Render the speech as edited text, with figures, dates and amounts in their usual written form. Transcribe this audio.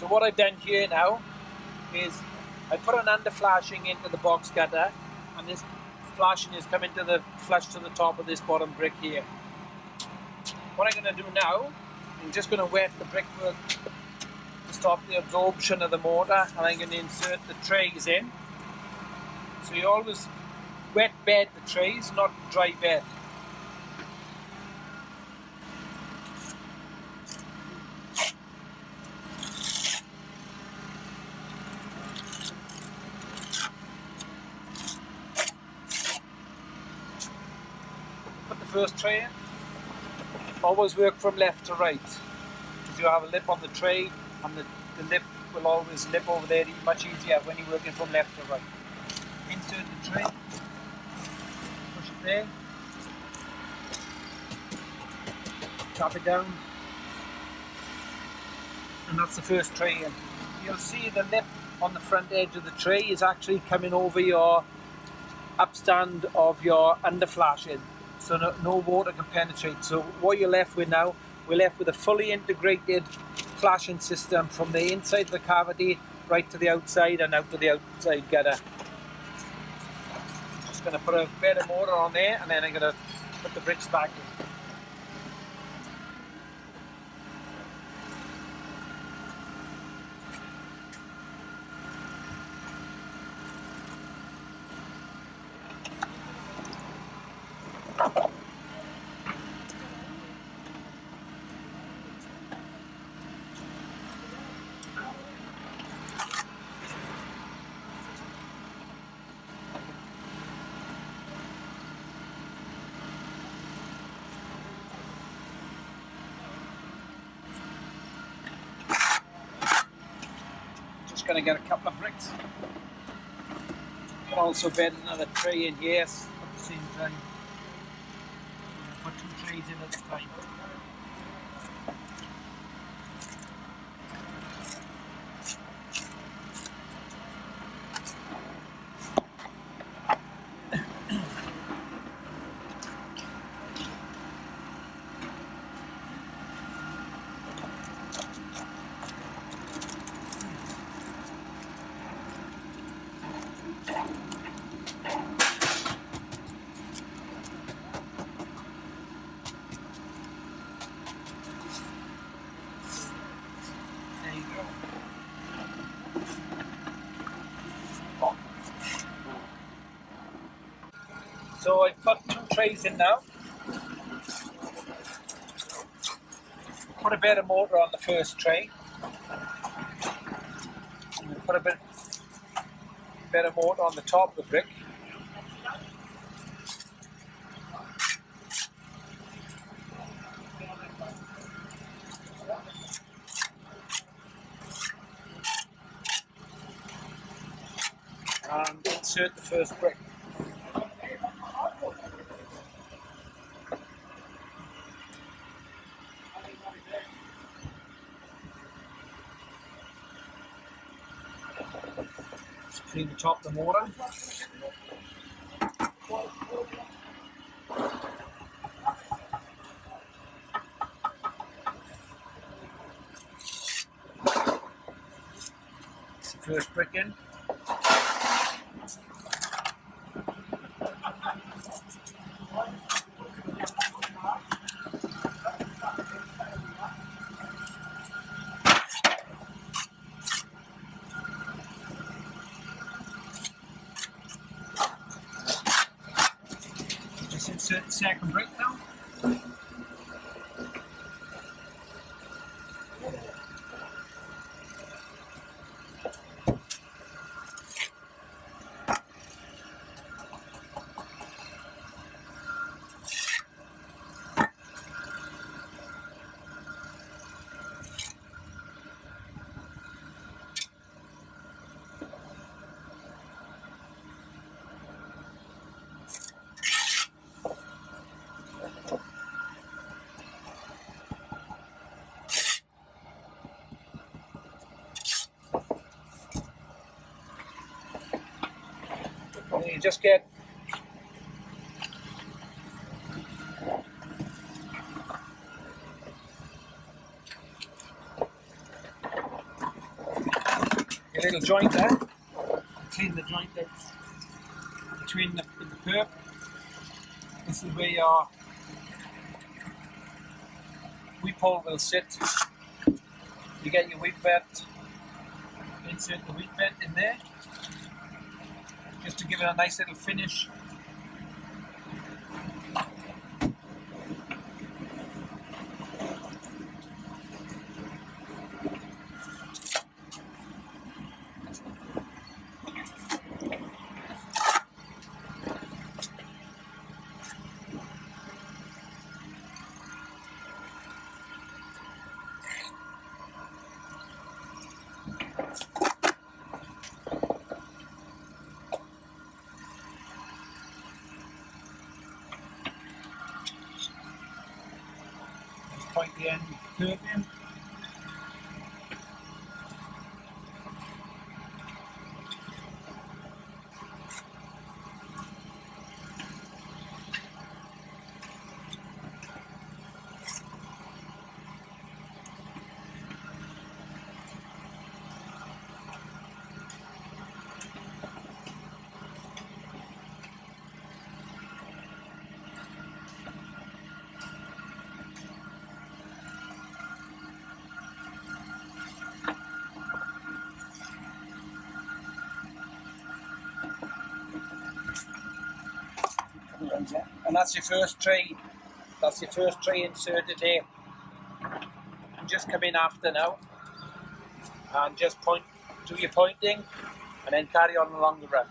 So what I've done here now is I put an under flashing into the box cutter, and this flashing is coming to the flush to the top of this bottom brick here. What I'm going to do now, I'm just going to wet the brickwork to stop the absorption of the mortar, and I'm going to insert the trays in. So you always wet bed the trays, not dry bed. Put the first tray in. Always work from left to right, because you have a lip on the tray, and the lip will always lip over there much easier when you're working from left to right. Insert the tray, push it there, tap it down, and that's the first tray in. You'll see the lip on the front edge of the tray is actually coming over your upstand of your under flashing, so no water can penetrate. So what you're left with now, we're left with a fully integrated flashing system from the inside of the cavity right to the outside and out to the outside gutter. Just going to put a bit of mortar on there, and then I'm going to put the bricks back in. Just going to get a couple of bricks. Also bed another tray in here at the same time. Put 2 trays in at a time. So I put 2 trays in now. Put a bit of mortar on the first tray. And put a bit of mortar on the top of the brick. And insert the first brick. Clean the top of the mortar. It's the first brick in. Insert the second brick now. And you just get a little joint there. Clean the joint there between the perp. This is where your weep hole will sit. You get your weep vent, insert the weep vent in there, just to give it a nice little finish. Point the end of the curve in. And that's your first tray. That's your first tray inserted here. And just come in after now, and just point, do your pointing, and then carry on along the run.